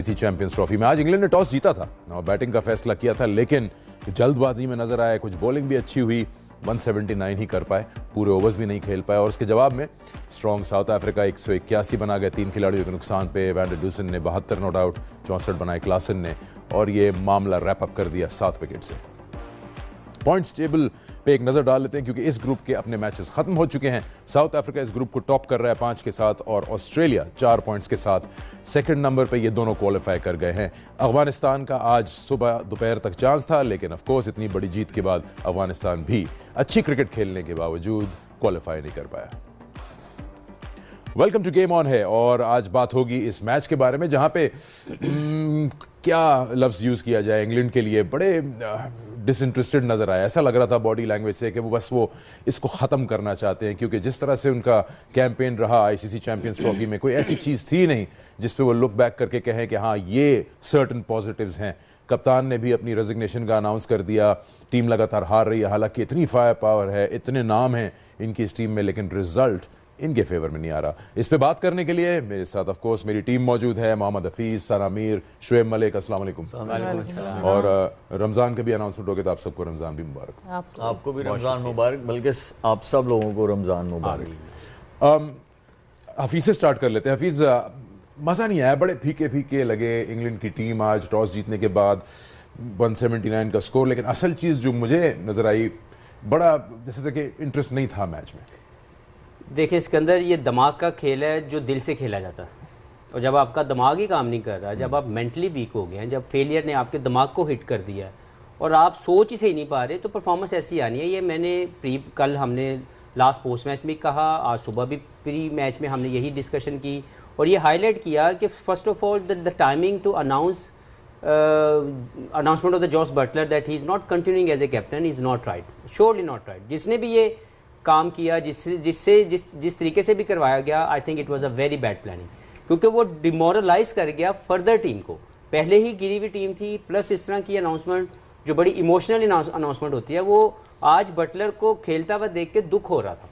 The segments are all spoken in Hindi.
आईसीसी चैंपियंस ट्रॉफी में। आज इंग्लैंड ने टॉस जीता था और बैटिंग का फैसला किया था, लेकिन जल्दबाजी में नजर आया, कुछ बॉलिंग भी अच्छी हुई, 179 ही कर पाए, पूरे ओवर्स भी नहीं खेल पाए और उसके जवाब में स्ट्रॉन्ग साउथ अफ्रीका 181 बना गए 3 खिलाड़ियों के नुकसान पे। वैन डर डूसन ने 72 नॉट आउट, 64 बनाए क्लासन ने, और ये मामला रैप अप कर दिया 7 विकेट से। पॉइंट्स टेबल पे एक नजर डाल लेते हैं, क्योंकि इस ग्रुप के अपने मैचेस खत्म हो चुके हैं। साउथ अफ्रीका इस ग्रुप को टॉप कर रहा है 5 के साथ, और ऑस्ट्रेलिया 4 पॉइंट्स के साथ सेकंड नंबर पे। ये दोनों क्वालिफाई कर गए हैं। अफगानिस्तान का आज सुबह दोपहर तक चांस था, लेकिन ऑफ कोर्स इतनी बड़ी जीत के बाद अफगानिस्तान भी अच्छी क्रिकेट खेलने के बावजूद क्वालिफाई नहीं कर पाया। वेलकम टू गेम ऑन है, और आज बात होगी इस मैच के बारे में, जहां पे क्या लफ्ज़ यूज़ किया जाए। इंग्लैंड के लिए बड़े डिसइंटरेस्टेड नज़र आया, ऐसा लग रहा था बॉडी लैंग्वेज से कि वो इसको ख़त्म करना चाहते हैं, क्योंकि जिस तरह से उनका कैंपेन रहा आईसीसी चैंपियंस ट्रॉफी में, कोई ऐसी चीज़ थी नहीं जिस पे वो लुक बैक करके कहें कि हाँ ये सर्टन पॉजिटिव्स हैं। कप्तान ने भी अपनी रेजिग्नेशन का अनाउंस कर दिया, टीम लगातार हार रही है, हालांकि इतनी फायर पावर है, इतने नाम हैं इनकी इस टीम में, लेकिन रिजल्ट इनके फेवर में नहीं आ रहा। इस पे बात करने के लिए मेरे साथ ऑफ कोर्स मेरी टीम मौजूद है। मोहम्मद हफीज, सारा मीर, शुएब मलिक, अस्सलाम वालेकुम। और रमज़ान के भी अनाउंसमेंट हो गए, तो आप सबको रमज़ान भी मुबारक। आपको भी रमज़ान मुबारक, बल्कि आप सब लोगों को रमज़ान मुबारक। हफीज से स्टार्ट कर लेते हैं। हफीज, मज़ा नहीं आया, बड़े फीके फीके लगे इंग्लैंड की टीम आज टॉस जीतने के बाद, 179 का स्कोर, लेकिन असल चीज़ जो मुझे नज़र आई, बड़ा जैसे कि इंटरेस्ट नहीं था मैच में। देखिए, इसके अंदर ये दिमाग का खेल है जो दिल से खेला जाता है, और जब आपका दिमाग ही काम नहीं कर रहा, जब आप मेंटली वीक हो गए हैं, जब फेलियर ने आपके दिमाग को हिट कर दिया है और आप सोच ही सही नहीं पा रहे, तो परफॉर्मेंस ऐसी आनी है। ये मैंने कल हमने लास्ट पोस्ट मैच में कहा, आज सुबह भी प्री मैच में हमने यही डिस्कशन की, और ये हाईलाइट किया कि first of all the timing to announcement of the Jos Buttler that he is not continuing as a captain is not right, surely not right. जिसने भी ये काम किया, जिस तरीके से भी करवाया गया, I think it was a very bad planning, क्योंकि वो डिमोरलाइज कर गया फर्दर टीम को। पहले ही गिरी हुई टीम थी, प्लस इस तरह की अनाउंसमेंट जो बड़ी इमोशनल अनाउंसमेंट होती है, वो आज बटलर को खेलता हुआ देख के दुख हो रहा था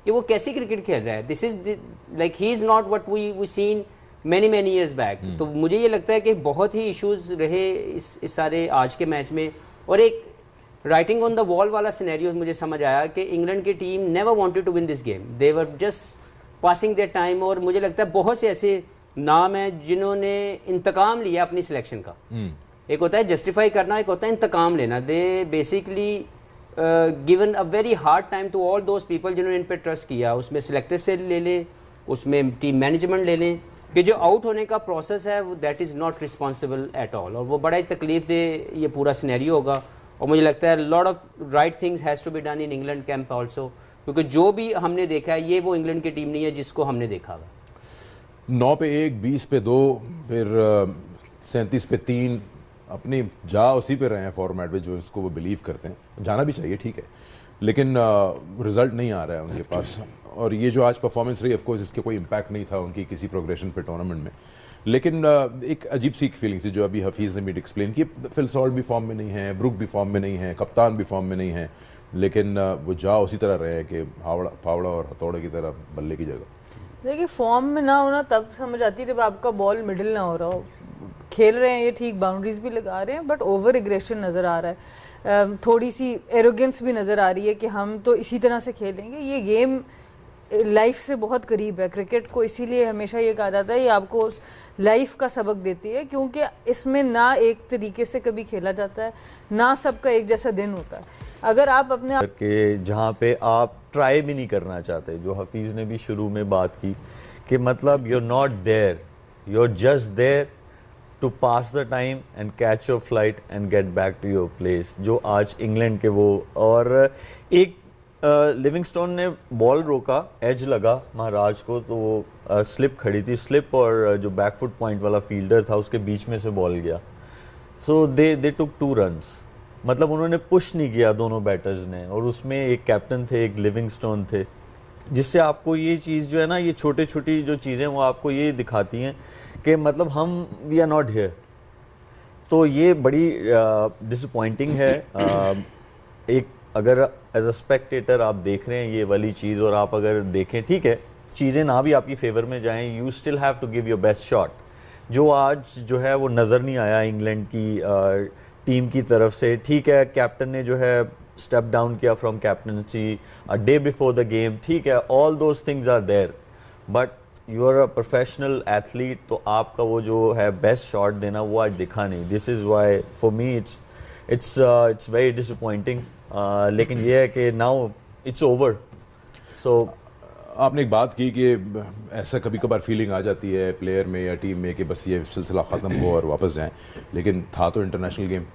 कि वो कैसी क्रिकेट खेल रहा है। This is like he is not what we seen many years back. तो मुझे ये लगता है कि बहुत ही इशूज़ रहे इस सारे आज के मैच में, और एक राइटिंग ऑन द वॉल वाला सिनेरियो मुझे समझ आया कि इंग्लैंड की team never wanted to win this game, they were just passing their time. और मुझे लगता है बहुत से ऐसे नाम हैं जिन्होंने इंतकाम लिया अपनी सिलेक्शन का। एक होता है जस्टिफाई करना, एक होता है इंतकाम लेना। They basically given a very hard time to all those people जिन्होंने इन पर ट्रस्ट किया। उसमें सिलेक्टर से ले लें, उसमें टीम मैनेजमेंट ले लें, कि जो आउट होने का प्रोसेस है that is not responsible at all, और वो बड़ा ही तकलीफ दे ये पूरा सिनेरियो होगा। और मुझे लगता है lot of right things has to be done in England camp also, क्योंकि जो भी हमने देखा है ये वो इंग्लैंड की टीम नहीं है जिसको हमने देखा हुआ। 9 पे 1, 20 पे 2, फिर 37 पे 3, अपनी जा उसी पे रहे हैं फॉर्मेट पे जो इसको वो बिलीव करते हैं। जाना भी चाहिए, ठीक है, लेकिन रिजल्ट नहीं आ रहा है उनके पास। और ये जो आज परफॉर्मेंस रही, ऑफ कोर्स इसके कोई इम्पैक्ट नहीं था उनकी किसी प्रोग्रेशन पे टूर्नामेंट में, लेकिन एक अजीब सी फीलिंग थी जो अभी हफीज़ ने भी एक्सप्लेन की। फिल सॉल्ट भी फॉर्म में नहीं है, ब्रुक भी फॉर्म में नहीं है, कप्तान भी फॉर्म में नहीं है, लेकिन वो जा उसी तरह रहे हैं कि फावड़ा और हथौड़े की तरह बल्ले की जगह। देखिए, फॉर्म में ना होना तब समझ आती है जब आपका बॉल मिडिल ना हो रहा हो। खेल रहे हैं ये ठीक, बाउंड्रीज भी लगा रहे हैं, बट ओवर एग्रेशन नज़र आ रहा है, थोड़ी सी एरोगेंस भी नज़र आ रही है कि हम तो इसी तरह से खेलेंगे। ये गेम लाइफ से बहुत करीब है क्रिकेट को, इसीलिए हमेशा ये कहा जाता है ये आपको लाइफ का सबक देती है, क्योंकि इसमें ना एक तरीके से कभी खेला जाता है, ना सबका एक जैसा दिन होता है। अगर आप अपने के जहाँ पे आप ट्राई भी नहीं करना चाहते, जो हफीज़ ने भी शुरू में बात की कि मतलब you are not there, you are just there to pass the time and catch your flight and get back to your place, जो आज इंग्लैंड के वो। और एक लिविंगस्टोन ने बॉल रोका, एज लगा महाराज को, तो वो स्लिप खड़ी थी, स्लिप और जो बैकफुट पॉइंट वाला फील्डर था उसके बीच में से बॉल गया। सो दे टुक 2 रन्स, मतलब उन्होंने पुश नहीं किया दोनों बैटर्स ने, और उसमें एक कैप्टन थे, एक लिविंगस्टोन थे, जिससे आपको ये चीज़ जो है ना, ये छोटी छोटी जो चीज़ें वो आपको ये दिखाती हैं कि मतलब हम वी आर नॉट हियर। तो ये बड़ी डिसअपॉइंटिंग है। एक अगर एज अ स्पेक्टेटर आप देख रहे हैं ये वाली चीज़, और आप अगर देखें, ठीक है, चीज़ें ना भी आपकी फेवर में जाएं, you still have to give your best shot, जो आज जो है वो नज़र नहीं आया इंग्लैंड की टीम की तरफ से। ठीक है, कैप्टन ने जो है स्टेप डाउन किया from captaincy a day before the game, ठीक है, all those things are there, but you are a professional athlete, तो आपका वो जो है बेस्ट शॉट देना वो आज दिखा नहीं। This is why for me it's very disappointing. लेकिन ये है कि नाउ इट्स ओवर। सो आपने एक बात की कि ऐसा कभी कभार फीलिंग आ जाती है प्लेयर में या टीम में कि बस ये सिलसिला ख़त्म हो और वापस जाएं, लेकिन था तो इंटरनेशनल गेम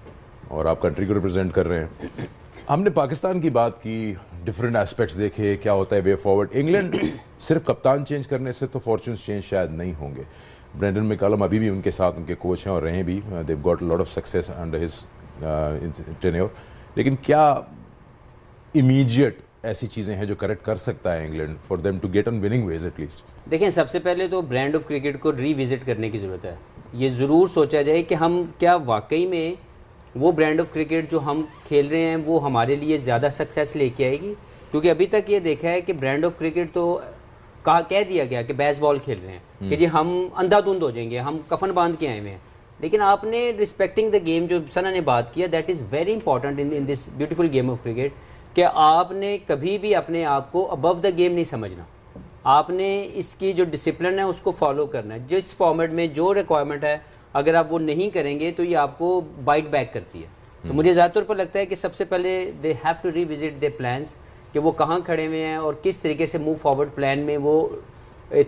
और आप कंट्री को रिप्रेजेंट कर रहे हैं। हमने पाकिस्तान की बात की, डिफरेंट एस्पेक्ट्स देखे, क्या होता है वे फॉरवर्ड। इंग्लैंड सिर्फ कप्तान चेंज करने से तो फॉर्चून्स चेंज शायद नहीं होंगे। ब्रेंडन मैकलम अभी भी उनके साथ उनके कोच हैं और रहे भी, Dev got lot of success under his tenure. लेकिन क्या इमीडिएट ऐसी चीज़ें हैं जो करेक्ट कर सकता है England for them to get on winning ways at least? देखें, सबसे पहले तो ब्रांड ऑफ क्रिकेट को रीविजिट करने की ज़रूरत है। ये ज़रूर सोचा जाए कि हम क्या वाकई में वो ब्रांड ऑफ क्रिकेट जो हम खेल रहे हैं वो हमारे लिए ज़्यादा सक्सेस लेके आएगी। क्योंकि अभी तक ये देखा है कि ब्रांड ऑफ क्रिकेट तो कह दिया गया कि बेसबॉल खेल रहे हैं कि जी हम अंधाधुंध हो जाएंगे, हम कफन बांध के आए हुए हैं। लेकिन आपने रिस्पेक्टिंग द गेम जो सना ने बात किया, that is very important in this beautiful game of cricket, कि आपने कभी भी अपने आप को अबव द गेम नहीं समझना। आपने इसकी जो डिसिप्लिन है उसको फॉलो करना है। जिस फॉर्मेट में जो रिक्वायरमेंट है अगर आप वो नहीं करेंगे तो ये आपको बाइट बैक करती है। तो मुझे ज़्यादातर पर लगता है कि सबसे पहले they have to revisit their plans कि वो कहाँ खड़े हुए हैं और किस तरीके से मूव फॉरवर्ड प्लान में वो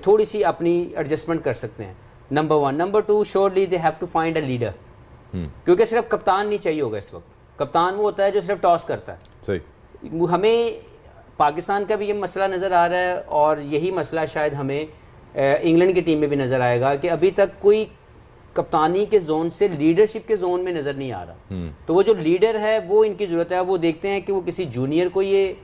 थोड़ी सी अपनी एडजस्टमेंट कर सकते हैं। Number 1। Number 2, surely they have to find a leader, क्योंकि सिर्फ कप्तान नहीं चाहिए होगा इस वक्त। कप्तान वो होता है जो सिर्फ टॉस करता है। सही। हमें पाकिस्तान का भी ये मसला नज़र आ रहा है और यही मसला शायद हमें इंग्लैंड की टीम में भी नज़र आएगा कि अभी तक कोई कप्तानी के जोन से लीडरशिप के जोन में नज़र नहीं आ रहा। तो वो जो लीडर है वो इनकी ज़रूरत है। वो देखते हैं कि वो किसी जूनियर को ये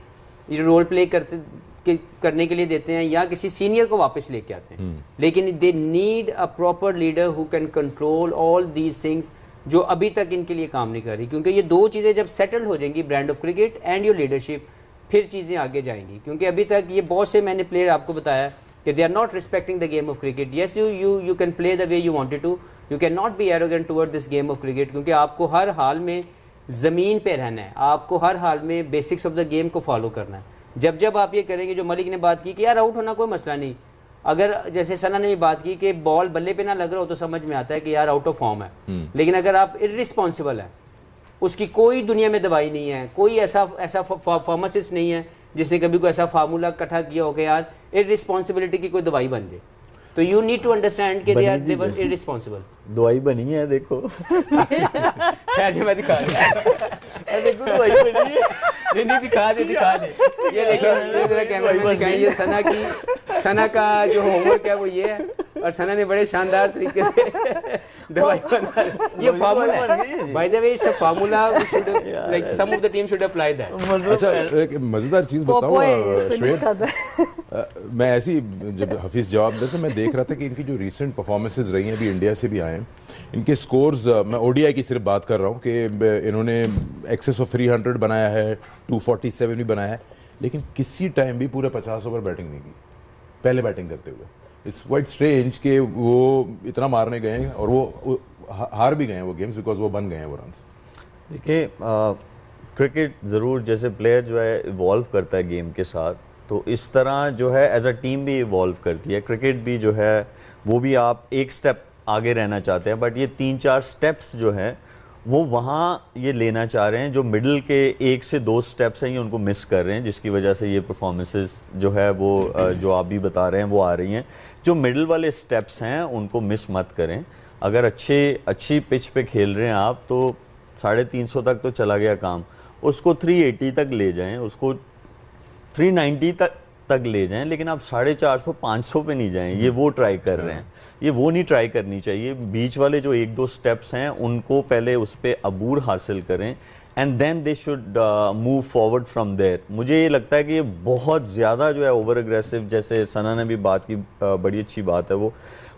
रोल प्ले करने के लिए देते हैं या किसी सीनियर को वापस लेके आते हैं। लेकिन they need a proper leader who can control all these things, जो अभी तक इनके लिए काम नहीं कर रही। क्योंकि ये दो चीज़ें जब सेटल हो जाएंगी, brand of cricket and your leadership, फिर चीज़ें आगे जाएंगी। क्योंकि अभी तक ये बहुत से मैंने प्लेयर आपको बताया कि they are not respecting the game of cricket. Yes, you can play the way you wanted to, you can not be arrogant toward this game of cricket, क्योंकि आपको हर हाल में ज़मीन पे रहना है, आपको हर हाल में बेसिक्स ऑफ द गेम को फॉलो करना है। जब जब आप ये करेंगे, जो मलिक ने बात की कि यार आउट होना कोई मसला नहीं, अगर जैसे सना ने भी बात की कि बॉल बल्ले पे ना लग रहा हो तो समझ में आता है कि यार आउट ऑफ फॉर्म है। लेकिन अगर आप इर्रिस्पॉन्सिबल है, उसकी कोई दुनिया में दवाई नहीं है, कोई ऐसा फार्मासिस्ट नहीं है जिसने कभी कोई ऐसा फार्मूला इकट्ठा किया हो कि यार इर्रिस्पॉन्सिबिलिटी की कोई दवाई बन जाए। तो यू नीड टू अंडरस्टैंड कि दे वर इर्रिस्पॉन्सिबल। दवाई बनी है, देखो। खैर मैं दिखा रहा देखो दवाई बनी है। नहीं दिखा दे ये देखिए, ये जरा कैमरा में दिखाएं। ये सना का जो होमवर्क है वो ये है, और सना ने बड़े शानदार तरीके से दवाई बना। ये फार्मूला है, by the way it's a formula, like some of the team should apply that. अच्छा, एक मजेदार चीज बताऊं श्वेत, मैं ऐसी जब हफीज जवाब देते मैं देख रहा था कि इनकी जो रीसेंट परफॉर्मेंसेज रही हैं, अभी इंडिया से भी आए हैं, इनके स्कोर्स, मैं ओडीआई की सिर्फ बात कर रहा हूँ कि इन्होंने एक्सेस ऑफ 300 बनाया है, 247 भी बनाया है, लेकिन किसी टाइम भी पूरे 50 ओवर बैटिंग नहीं की पहले बैटिंग करते हुए। इट्स क्वाइट स्ट्रेंज कि वो इतना मारने गए हैं और वो हार भी गए हैं वो गेम्स, बिकॉज वो बन गए हैं वो रन्स। देखिए, क्रिकेट ज़रूर जैसे प्लेयर जो है इवॉल्व करता है गेम के साथ, तो इस तरह जो है एज अ टीम भी इवॉल्व करती है। क्रिकेट भी जो है वो भी आप एक स्टेप आगे रहना चाहते हैं, बट ये 3-4 स्टेप्स जो है वो वहाँ ये लेना चाह रहे हैं, जो मिडिल के 1 से 2 स्टेप्स हैं ये उनको मिस कर रहे हैं, जिसकी वजह से ये परफॉर्मेंसेस जो है वो जो आप भी बता रहे हैं वो आ रही हैं। जो मिडिल वाले स्टेप्स हैं उनको मिस मत करें। अगर अच्छी पिच पे खेल रहे हैं आप, तो 350 तक तो चला गया काम, उसको 380 तक ले जाएं, उसको 390 तक ले जाएं, लेकिन आप 450-500 पे नहीं जाएं। ये वो ट्राई कर रहे हैं, ये वो नहीं ट्राई करनी चाहिए। बीच वाले जो 1-2 स्टेप्स हैं उनको पहले उस पर अबूर हासिल करें, and then they should move forward from there. मुझे ये लगता है कि ये बहुत ज़्यादा जो है ओवर एग्रेसिव, जैसे सना ने भी बात की, बड़ी अच्छी बात है वो,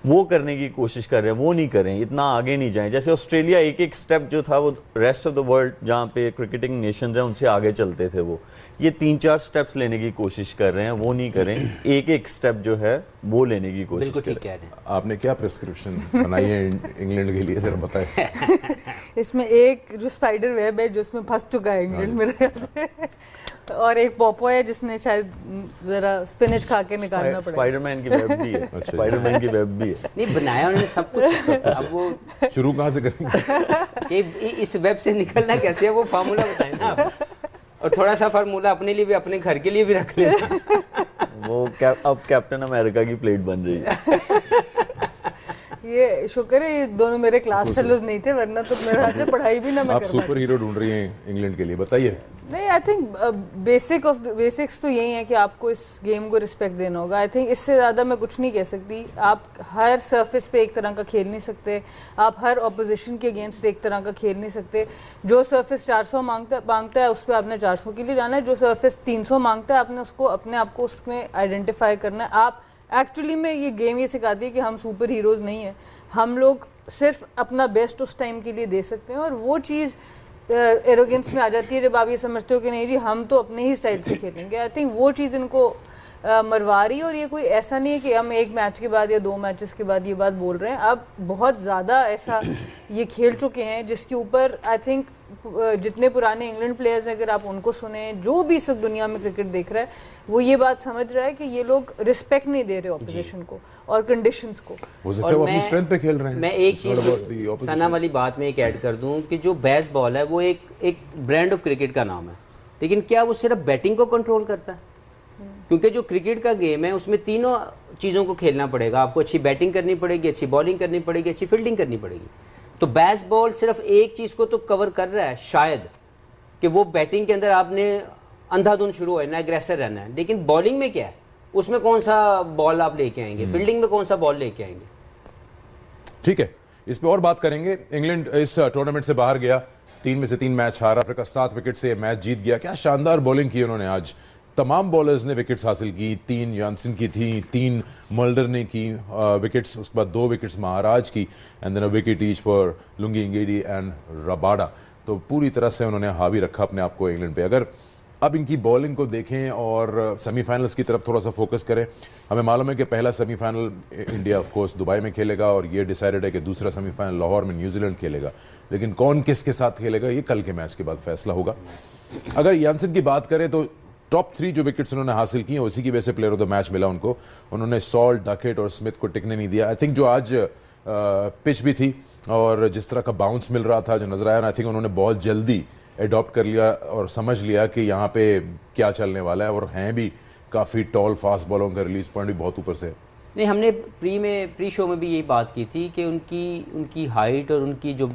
वो करने की कोशिश कर रहे हैं, वो नहीं करें, इतना आगे नहीं जाएं। जैसे ऑस्ट्रेलिया एक एक स्टेप जो था वो रेस्ट ऑफ द वर्ल्ड जहाँ पे क्रिकेटिंग नेशंस हैं उनसे आगे चलते थे, वो ये 3-4 स्टेप्स लेने की कोशिश कर रहे हैं, वो नहीं करें, एक एक स्टेप जो है वो लेने की कोशिश बिल्कुल ठीक करें। कह रहे हैं। आपने क्या प्रिस्क्रिप्शन बनाई है इंग्लैंड के लिए, जरा बताएं। इसमें एक जो स्पाइडर वेब है जो उसमें फंस चुका है इंग्लैंड मेरे ख्याल से, और एक पॉपो है जिसने शायद जरा स्पिनच खा के निकालना पड़ेगा। स्पाइडरमैन की वेब भी है, स्पाइडरमैन की वेब भी है। नहीं बनाया उन्होंने सब कुछ, अब वो शुरू कहाँ से करेंगे? कि इस वेब से निकलना कैसे है वो फार्मूला बताएं ना आप, और थोड़ा सा फार्मूला अपने लिए भी, अपने घर के लिए भी रख लेना। वो अब कैप्टन अमेरिका की प्लेट बन रही है। ये शुक्र है ये दोनों मेरे क्लास फेलोज नहीं थे, वरना तो मेरे हाथ से पढ़ाई भी ना मैं आप कर पाती। सुपर हीरो ढूंढ रही हैं इंग्लैंड के लिए, बताइए। नहीं, आई थिंक बेसिक्स तो यही है कि आपको इस गेम को रिस्पेक्ट देना होगा। आई थिंक इससे ज़्यादा मैं कुछ नहीं कह सकती। आप हर सरफेस पे एक तरह का खेल नहीं सकते, आप हर ऑपोजिशन के अगेंस्ट एक तरह का खेल नहीं सकते। जो सरफेस 400 मांगता है उस पर आपने 400 के लिए जाना है, जो सरफेस 300 मांगता है आपने उसको अपने आप को उसमें आइडेंटिफाई करना है। आप एक्चुअली में ये गेम ये सिखाती है कि हम सुपर हीरोज़ नहीं हैं, हम लोग सिर्फ अपना बेस्ट उस टाइम के लिए दे सकते हैं, और वो चीज़ एरोगेंस में आ जाती है जब आप ये समझते हो कि नहीं जी हम तो अपने ही स्टाइल से खेलेंगे। आई थिंक वो चीज़ इनको मरवा रही है, और ये कोई ऐसा नहीं है कि हम एक मैच के बाद या 2 मैचेस के बाद ये बात बोल रहे हैं। अब बहुत ज़्यादा ऐसा ये खेल चुके हैं जिसके ऊपर आई थिंक जितने पुराने इंग्लैंड प्लेयर्स हैं अगर आप उनको सुने, जो भी इस दुनिया में क्रिकेट देख रहा है वो ये बात समझ रहा है कि ये लोग रिस्पेक्ट नहीं दे रहे ऑपोजिशन को और कंडीशंस को। हो सकता है वो अपनी स्ट्रेंथ पे खेल रहे हैं। मैं एक चीज़ सना वाली बात में एक ऐड कर दूं कि जो बेसबॉल है वो एक ब्रांड ऑफ क्रिकेट का नाम है, लेकिन क्या वो सिर्फ बैटिंग को कंट्रोल करता है? क्योंकि जो क्रिकेट का गेम है उसमें तीनों चीज़ों को खेलना पड़ेगा। आपको अच्छी बैटिंग करनी पड़ेगी, अच्छी बॉलिंग करनी पड़ेगी, अच्छी फील्डिंग करनी पड़ेगी। तो बेसबॉल सिर्फ एक चीज़ को तो कवर कर रहा है शायद, कि वो बैटिंग के अंदर आपने अंधाधुंध शुरू हो ना, एग्रेसर रहना है, लेकिन बॉलिंग में क्या है, उसमें कौन सा बॉल आप लेके आएंगे, फील्डिंग में कौन सा बॉल लेके आएंगे। ठीक है, इस पे और बात करेंगे। इंग्लैंड इस टूर्नामेंट से बाहर गया, 3 में से 3 मैच हारा, अफ्रीका 7 विकेट से मैच जीत गया। क्या शानदार बॉलिंग की उन्होंने आज, तमाम बॉलर्स ने विकेट्स हासिल की। 3 यानसन की थी, 3 मल्डर ने की विकेट्स, उसके बाद 2 विकेट्स महाराज की, and then a wicket each for Lungi Ngidi and Rabada. तो पूरी तरह से उन्होंने हावी रखा अपने आप को इंग्लैंड पे। अगर अब इनकी बॉलिंग को देखें और सेमीफाइनल्स की तरफ थोड़ा सा फोकस करें, हमें मालूम है कि पहला semifinal India of course Dubai में खेलेगा, और ये डिसाइडेड है कि दूसरा सेमीफाइनल लाहौर में न्यूजीलैंड खेलेगा। लेकिन कौन किसके साथ खेलेगा ये कल के मैच के बाद फैसला होगा। अगर यानसन की बात करें तो टॉप 3 जो विकेट्स उन्होंने हासिल की हैं उसी की वजह से प्लेयर ऑफ द मैच मिला उनको। उन्होंने सॉल्ट, डकेट और स्मिथ को टिकने नहीं दिया। आई थिंक जो आज पिच भी थी और जिस तरह का बाउंस मिल रहा था जो नजर आया, आई थिंक उन्होंने बहुत जल्दी एडॉप्ट कर लिया और समझ लिया कि यहाँ पे क्या चलने वाला है, और हैं भी काफ़ी टॉल फास्ट बॉलों का रिलीज पॉइंट भी बहुत ऊपर से। नहीं, हमने प्री शो में भी यही बात की थी कि उनकी हाइट और उनकी जो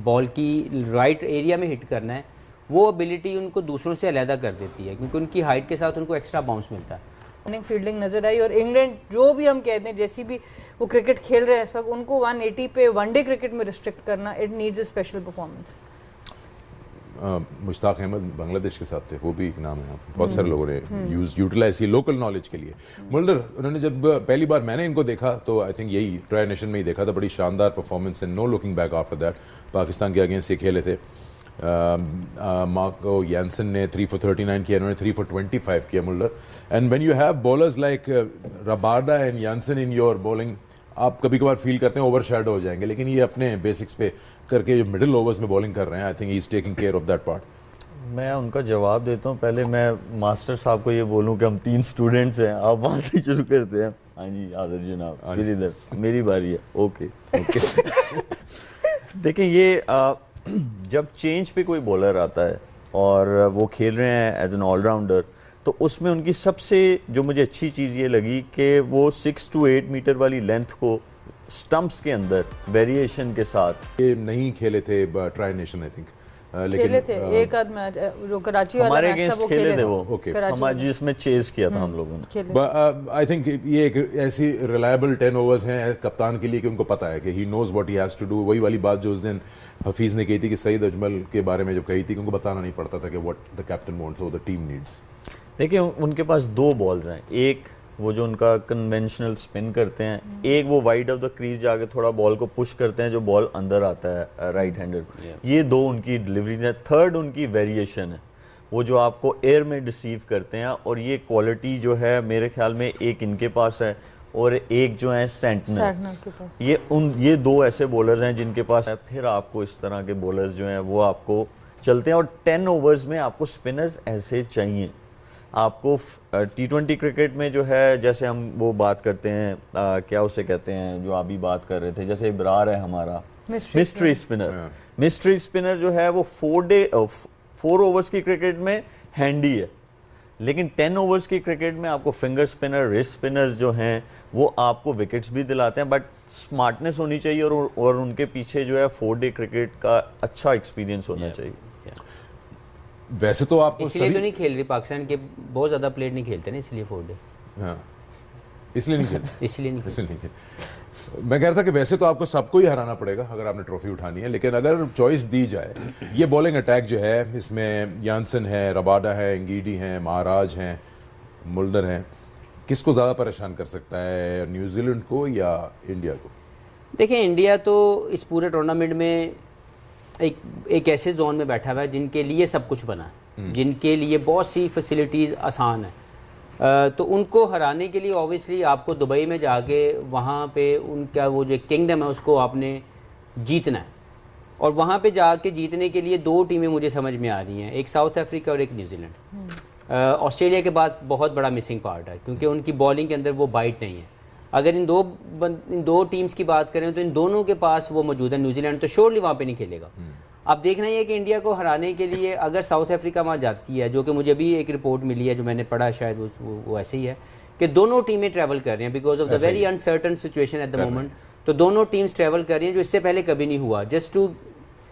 बॉल की राइट एरिया में हिट करना है वो एबिलिटी उनको दूसरों से अलहदा कर देती है, क्योंकि उनकी हाइट के साथ उनको एक्स्ट्रा बाउंस मिलता है। फील्डिंग नजर आई, और इंग्लैंड जो भी हम कहते हैं जैसी भी वो क्रिकेट खेल रहे हैं इस वक्त, उनको 180 पे वनडे क्रिकेट में रिस्ट्रिक्ट करना, it needs a special performance. Mushtaq Ahmed Bangladesh के साथ थे, वो भी एक नाम है, बहुत सारे लोगों ने यूटिलाइज की लोकल नॉलेज के लिए। मुल्डर, उन्होंने जब पहली बार मैंने इनको देखा तो आई थिंक यही ट्राई नेशन में ही देखा था, बड़ी शानदार परफॉर्मेंस है, no looking back after that. Pakistan के अगेंस्ट ये खेले थे। मार्को यानसन ने 3 for 39 किया, इन्होंने 3 for 25 किया Mulder. And when you have bowlers like Rabada and Janssen in your bowling, आप कभी कभार फील करते हैं ओवर शैडो हो जाएंगे, लेकिन ये अपने बेसिक्स पे करके जो मिडिल ओवर्स में बॉलिंग कर रहे हैं, I think he is taking care of that part. मैं उनका जवाब देता हूँ। पहले मैं मास्टर साहब को ये बोलूँ कि हम 3 स्टूडेंट्स हैं, आप वहाँ से शुरू करते हैं। हाँ जी आदर जनाब, फिर इधर मेरी बारी है। ओके देखिए, ये जब चेंज पे कोई बॉलर आता है और वो खेल रहे हैं एज एन ऑलराउंडर, तो उसमें उनकी सबसे जो मुझे अच्छी चीज़ ये लगी कि वो 6 to 8 मीटर वाली लेंथ को स्टंप्स के अंदर वेरिएशन के साथ ये नहीं खेले थे ट्राई नेशन, आई थिंक खेले थे एक आध मैच जो कराची वाला हमारे मैच था, अगेंस्ट वो खेले थे वो। ओके, हमारे जिसमें चेज किया था हम लोगों ने। खेले। आई थिंक ये एक ऐसी रिलायबल 10 ओवर्स हैं कप्तान के लिए कि उनको पता है कि he knows what he has to do. वही वाली बात जो उस दिन हफीज ने कही थी कि सईद अजमल के बारे में जब कही थी कि उनको बताना नहीं पड़ता था कि व्हाट द कैप्टन वांट्स और द टीम नीड्स। देखिए, उनके पास 2 बॉल्स हैं, एक वो जो उनका कन्वेंशनल स्पिन करते हैं, एक वो वाइड ऑफ द क्रीज जाके थोड़ा बॉल को पुश करते हैं जो बॉल अंदर आता है राइट हैंडर, ये दो उनकी डिलीवरी है। थर्ड उनकी वेरिएशन है, वो जो आपको एयर में डिसीव करते हैं, और ये क्वालिटी जो है मेरे ख्याल में एक इनके पास है और एक जो है सेंटनर के पास। ये दो ऐसे बॉलर हैं जिनके पास है। फिर आपको इस तरह के बॉलर्स जो हैं वो आपको चलते हैं, और 10 ओवर्स में आपको स्पिनर्स ऐसे चाहिए। आपको T20 क्रिकेट में जो है, जैसे हम वो बात करते हैं क्या उसे कहते हैं जो आप भी बात कर रहे थे, जैसे इब्रार है हमारा मिस्ट्री स्पिनर। मिस्ट्री स्पिनर जो है वो 4 ओवर्स की क्रिकेट में हैंडी है, लेकिन 10 ओवर्स की क्रिकेट में आपको फिंगर स्पिनर, रिस्ट स्पिनर्स जो हैं वो आपको विकेट्स भी दिलाते हैं, बट स्मार्टनेस होनी चाहिए और उनके पीछे जो है 4 डे क्रिकेट का अच्छा एक्सपीरियंस होना चाहिए। वैसे तो आपको इसलिए तो नहीं खेल रही पाकिस्तान के बहुत ज़्यादा प्लेयर नहीं खेलते ना, इसलिए 4 डे। हाँ, इसलिए नहीं खेलते। इसलिए नहीं खेलते। मैं कह रहा था कि वैसे तो आपको सबको ही हराना पड़ेगा अगर आपने ट्रॉफी उठानी है, लेकिन अगर चॉइस दी जाए, ये बॉलिंग अटैक जो है इसमें यानसन है, रबाडा है, इंगीडी हैं, महाराज हैं, मुल्डर हैं, किसको ज़्यादा परेशान कर सकता है, न्यूजीलैंड को या इंडिया को? देखिए, इंडिया तो इस पूरे टूर्नामेंट में एक ऐसे जोन में बैठा हुआ है जिनके लिए सब कुछ बना है, जिनके लिए बहुत सी फैसिलिटीज़ आसान है। तो उनको हराने के लिए ऑब्वियसली आपको दुबई में जाके वहाँ पे उनका वो जो किंगडम है उसको आपने जीतना है, और वहाँ पे जाके जीतने के लिए 2 टीमें मुझे समझ में आ रही हैं, एक साउथ अफ्रीका और एक न्यूजीलैंड। ऑस्ट्रेलिया के बाद बहुत बड़ा मिसिंग पार्ट है क्योंकि उनकी बॉलिंग के अंदर वो बाइट नहीं है। अगर इन दो टीम्स की बात करें तो इन दोनों के पास वो मौजूद है। न्यूजीलैंड तो श्योरली वहाँ पे नहीं खेलेगा। अब देखना ही है कि इंडिया को हराने के लिए अगर साउथ अफ्रीका वहाँ जाती है, जो कि मुझे भी एक रिपोर्ट मिली है जो मैंने पढ़ा, शायद वो ऐसे ही है कि दोनों टीमें ट्रैवल कर रही हैं because of the very uncertain situation at the moment. तो दोनों टीम्स ट्रैवल कर रही हैं जो इससे पहले कभी नहीं हुआ। जस्ट टू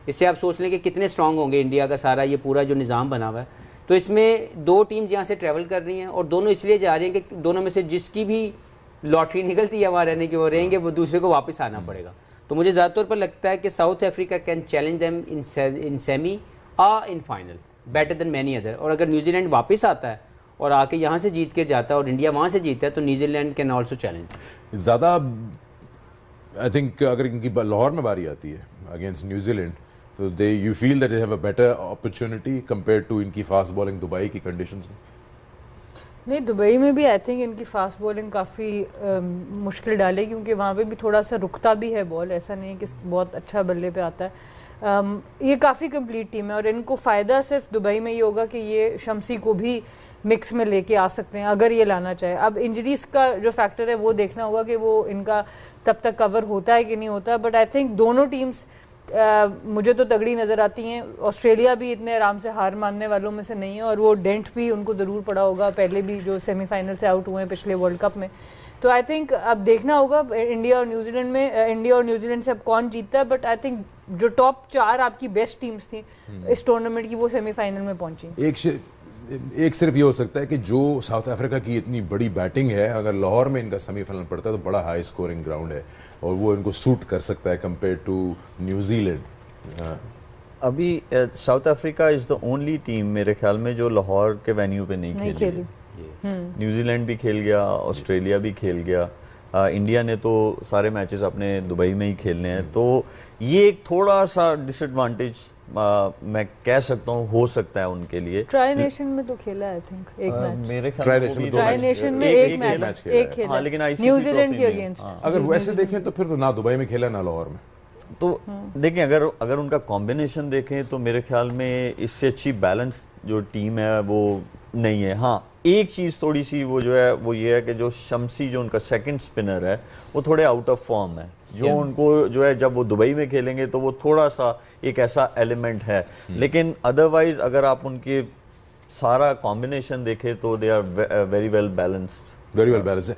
इससे आप सोच लें कि कितने स्ट्रांग होंगे इंडिया का सारा ये पूरा जो निज़ाम बना हुआ है। तो इसमें 2 टीम्स यहाँ से ट्रैवल कर रही हैं और दोनों इसलिए जा रही हैं कि दोनों में से जिसकी भी लॉटरी निकलती है वहाँ रहने की वो रहेंगे, वो दूसरे को वापस आना पड़ेगा। तो मुझे ज़्यादा तौर पर लगता है कि south Africa can challenge them in semi in final better than many other. और अगर न्यूजीलैंड वापस आता है और आके यहाँ से जीत के जाता है और इंडिया वहाँ से जीतता है तो न्यूजीलैंड कैन ऑल्सो चैलेंज। ज़्यादा आई थिंक अगर इनकी लाहौर में बारी आती है अगेंस्ट न्यूजीलैंड तो you feel that they have a better opportunity compare to इनकी फास्ट बॉलिंग दुबई की कंडीशंस में? नहीं, दुबई में भी आई थिंक इनकी फास्ट बॉलिंग काफ़ी मुश्किल डाले क्योंकि वहाँ पे भी थोड़ा सा रुकता भी है बॉल, ऐसा नहीं है कि बहुत अच्छा बल्ले पे आता है। ये काफ़ी कंप्लीट टीम है और इनको फ़ायदा सिर्फ दुबई में ये होगा कि ये शम्सी को भी मिक्स में लेके आ सकते हैं अगर ये लाना चाहे। अब इंजरीज का जो फैक्टर है वो देखना होगा कि वो इनका तब तक कवर होता है कि नहीं होता, बट आई थिंक दोनों टीम्स मुझे तो तगड़ी नज़र आती हैं। ऑस्ट्रेलिया भी इतने आराम से हार मानने वालों में से नहीं है और वो डेंट भी उनको ज़रूर पड़ा होगा पहले भी जो सेमीफाइनल से आउट हुए हैं पिछले वर्ल्ड कप में। तो आई थिंक अब देखना होगा इंडिया और न्यूजीलैंड में, इंडिया और न्यूजीलैंड से अब कौन जीतता है, बट आई थिंक जो टॉप 4 आपकी बेस्ट टीम्स थी इस टूर्नामेंट की वो सेमीफाइनल में पहुंची। एक सिर्फ ये हो सकता है कि जो साउथ अफ्रीका की इतनी बड़ी बैटिंग है, अगर लाहौर में इनका सेमीफाइनल पड़ता है तो बड़ा हाई स्कोरिंग ग्राउंड है और वो इनको सूट कर सकता है कंपेयर टू न्यूजीलैंड। अभी south Africa is the only team मेरे ख्याल में जो लाहौर के वेन्यू पे नहीं खेली। न्यूजीलैंड भी खेल गया, ऑस्ट्रेलिया भी खेल गया, इंडिया ने तो सारे मैचेस अपने दुबई में ही खेलने हैं। तो ये एक थोड़ा सा डिसएडवांटेज मैं कह सकता हूँ हो सकता है उनके लिए। ट्राई नेशन में तो खेला है आई थिंक एक मैच, मेरे ख्याल ट्राई नेशन में एक मैच खेला, हाँ, लेकिन न्यूजीलैंड के अगेंस्ट। अगर वैसे देखें तो फिर तो ना दुबई में खेला ना लाहौर में। तो देखिए अगर उनका कॉम्बिनेशन देखें तो मेरे ख्याल में इससे अच्छी बैलेंस जो टीम है वो नहीं है। हाँ, एक चीज़ थोड़ी सी वो जो है वो ये है कि जो शम्सी जो उनका सेकंड स्पिनर है वो थोड़े आउट ऑफ फॉर्म है, जो उनको जो है जब वो दुबई में खेलेंगे तो वो थोड़ा सा एक ऐसा एलिमेंट है। लेकिन अदरवाइज अगर आप उनके सारा कॉम्बिनेशन देखें तो they are very well balanced. Very well balance है।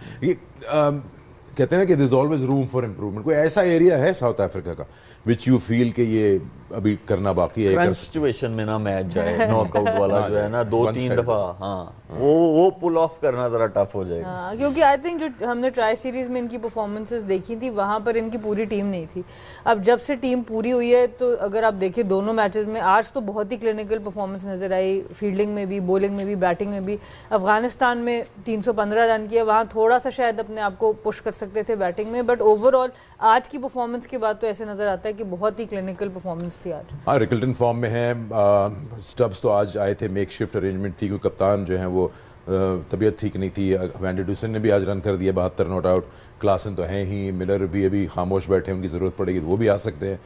कहते हैं ना कि there's always room for improvement. कोई ऐसा एरिया है साउथ अफ्रीका का which you feel कि ये अभी करना बाकी है? क्रंच सिचुएशन में ना मैच जाए नॉकआउट वाला जो है ना 2-3 दफा, हाँ वो पुल ऑफ करना जरा टफ हो जाएगा। हाँ, क्योंकि आई थिंक जो हमने ट्राई सीरीज में इनकी परफॉर्मेंसेस देखी थी वहाँ पर इनकी पूरी टीम नहीं थी। अब जब से टीम पूरी हुई है तो अगर आप देखिए दोनों मैचेस में आज तो बहुत ही क्लिनिकल परफॉर्मेंस नजर आई, फील्डिंग में भी, बॉलिंग में भी, बैटिंग में भी। अफगानिस्तान में 315 रन किया, वहाँ थोड़ा सा शायद अपने आप को पुश कर सकते थे बैटिंग में, बट ओवरऑल आज की परफॉर्मेंस के बाद तो ऐसे नजर आता है कि बहुत ही क्लिनिकल परफॉर्मेंस थी आज। हाँ, रिकल्टन फॉर्म में है। स्टब्स तो आज आए थे, मेकशिफ्ट अरेंजमेंट थी क्योंकि कप्तान जो है वो तबीयत ठीक नहीं थी। वैंडी डूसन ने भी आज रन कर दिया 72 नॉट आउट। क्लासन तो हैं ही, मिलर भी अभी खामोश बैठे, उनकी ज़रूरत पड़ेगी तो वो भी आ सकते हैं।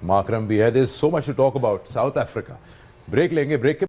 माकरम भी है। There is so much to talk about South Africa. Break लेंगे, ब्रेक के